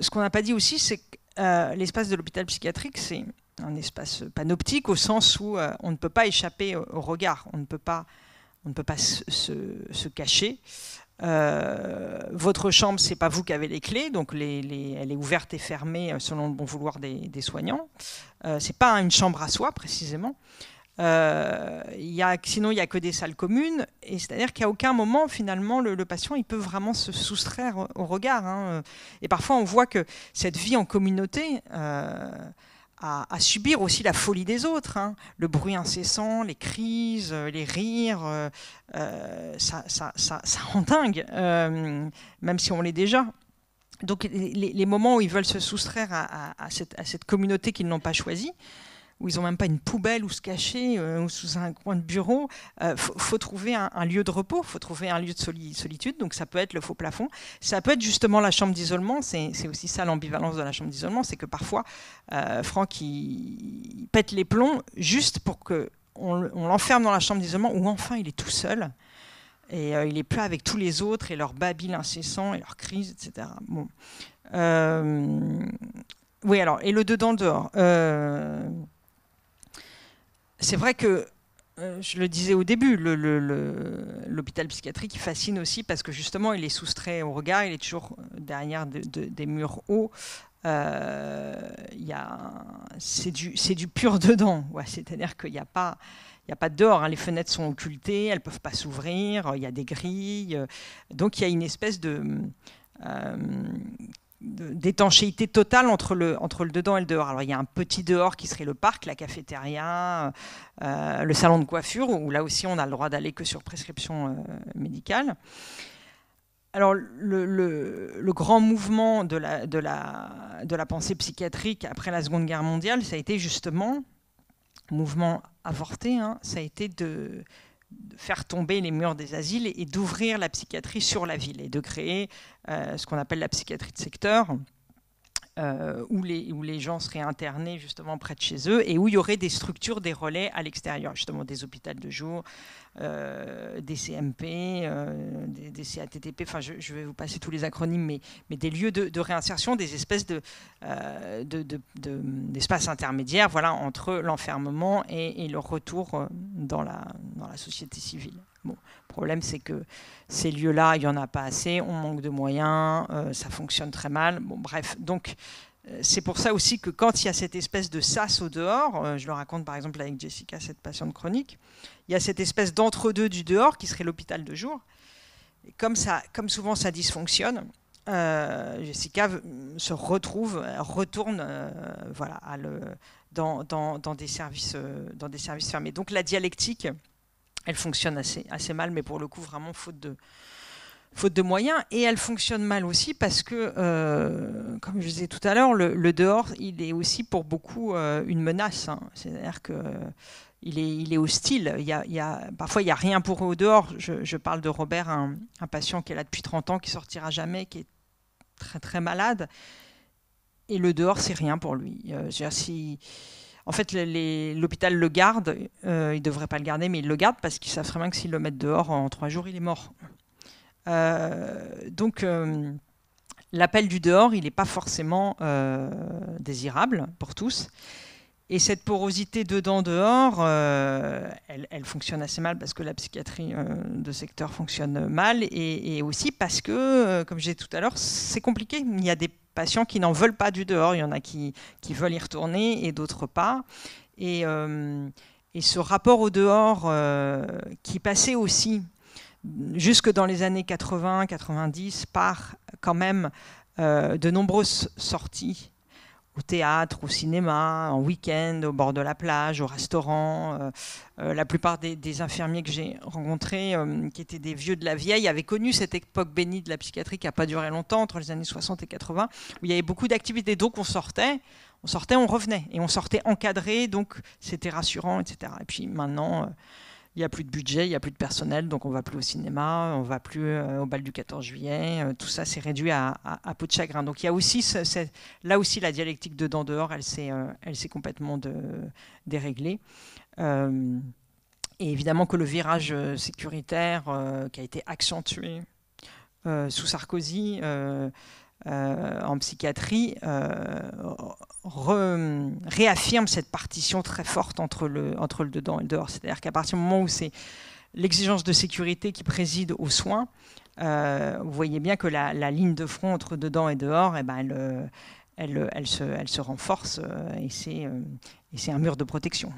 ce qu'on n'a pas dit aussi, c'est que l'espace de l'hôpital psychiatrique, c'est un espace panoptique, au sens où on ne peut pas échapper au regard, on ne peut pas se cacher. Votre chambre, c'est pas vous qui avez les clés, donc elle est ouverte et fermée selon le bon vouloir des soignants. C'est pas une chambre à soi précisément. Sinon, il n'y a que des salles communes, et c'est-à-dire qu'à aucun moment, finalement, le patient il peut vraiment se soustraire au regard. Hein. Et parfois, on voit que cette vie en communauté à subir aussi la folie des autres, hein. Le bruit incessant, les crises, les rires, ça rend dingue, même si on l'est déjà. Donc les moments où ils veulent se soustraire à cette communauté qu'ils n'ont pas choisie, où ils n'ont même pas une poubelle où se cacher, ou sous un coin de bureau, faut trouver un lieu de repos, faut trouver un lieu de solitude. Donc ça peut être le faux plafond, ça peut être justement la chambre d'isolement. C'est aussi ça l'ambivalence de la chambre d'isolement, c'est que parfois Franck il pète les plombs juste pour qu'on l'enferme dans la chambre d'isolement, où enfin il est tout seul, et il est plus avec tous les autres et leurs babil incessants et leurs crises, etc. Bon. Oui, alors, et le dedans-dehors, c'est vrai que, je le disais au début, l'hôpital psychiatrique il fascine aussi parce que justement il est soustrait au regard, il est toujours derrière des murs hauts. C'est du pur dedans, ouais, c'est-à-dire qu'il n'y a pas de dehors, hein. Les fenêtres sont occultées, elles ne peuvent pas s'ouvrir, il y a des grilles, donc il y a une espèce d'étanchéité totale entre le dedans et le dehors. Alors il y a un petit dehors qui serait le parc, la cafétéria, le salon de coiffure, où là aussi on a le droit d'aller que sur prescription médicale. Alors le grand mouvement de la pensée psychiatrique après la Seconde Guerre mondiale, ça a été justement, mouvement avorté, hein, ça a été de faire tomber les murs des asiles et d'ouvrir la psychiatrie sur la ville et de créer ce qu'on appelle la psychiatrie de secteur, où les gens seraient internés justement près de chez eux et où il y aurait des structures, des relais à l'extérieur, justement des hôpitaux de jour, des CMP, des CATTP, enfin je vais vous passer tous les acronymes, mais des lieux de réinsertion, des espèces d'espaces intermédiaires, voilà, entre l'enfermement et le retour dans la société civile. Bon, le problème, c'est que ces lieux-là, il n'y en a pas assez, on manque de moyens, ça fonctionne très mal. Bon, bref, donc c'est pour ça aussi que quand il y a cette espèce de sas au dehors, je le raconte par exemple avec Jessica, cette patiente chronique, il y a cette espèce d'entre-deux du dehors qui serait l'hôpital de jour. Et comme souvent ça dysfonctionne, Jessica retourne voilà, dans des services fermés. Donc la dialectique, elle fonctionne assez mal, mais pour le coup, vraiment faute de moyens. Et elle fonctionne mal aussi parce que, comme je disais tout à l'heure, le dehors, il est aussi pour beaucoup une menace. Hein. C'est-à-dire qu'il est hostile. Parfois, il n'y a rien pour eux au dehors. Je parle de Robert, un patient qui est là depuis 30 ans, qui sortira jamais, qui est très, très malade. Et le dehors, c'est rien pour lui. En fait, l'hôpital le garde, ils ne devraient pas le garder, mais ils le gardent parce qu'ils savent très bien que s'ils le mettent dehors, en 3 jours, il est mort. Donc, l'appel du dehors, il n'est pas forcément désirable pour tous. Et cette porosité dedans-dehors, elle fonctionne assez mal parce que la psychiatrie de secteur fonctionne mal et aussi parce que, comme je disais tout à l'heure, c'est compliqué. Il y a des patients qui n'en veulent pas du dehors, il y en a qui veulent y retourner et d'autres pas. Et ce rapport au dehors qui passait aussi jusque dans les années 80-90 par quand même de nombreuses sorties au théâtre, au cinéma, en week-end, au bord de la plage, au restaurant. La plupart des infirmiers que j'ai rencontrés, qui étaient des vieux de la vieille, avaient connu cette époque bénie de la psychiatrie qui n'a pas duré longtemps, entre les années 60 et 80, où il y avait beaucoup d'activités. Donc on sortait, on revenait, et on sortait encadré, donc c'était rassurant, etc. Et puis maintenant, il n'y a plus de budget, il n'y a plus de personnel, donc on ne va plus au cinéma, on ne va plus au bal du 14 juillet. Tout ça s'est réduit à peau de chagrin. Donc il y a aussi là aussi la dialectique dedans-dehors, elle s'est complètement déréglée. Et évidemment que le virage sécuritaire qui a été accentué sous Sarkozy en psychiatrie réaffirme cette partition très forte entre le dedans et le dehors. C'est-à-dire qu'à partir du moment où c'est l'exigence de sécurité qui préside aux soins, vous voyez bien que la ligne de front entre dedans et dehors, eh ben, elle se renforce et c'est un mur de protection.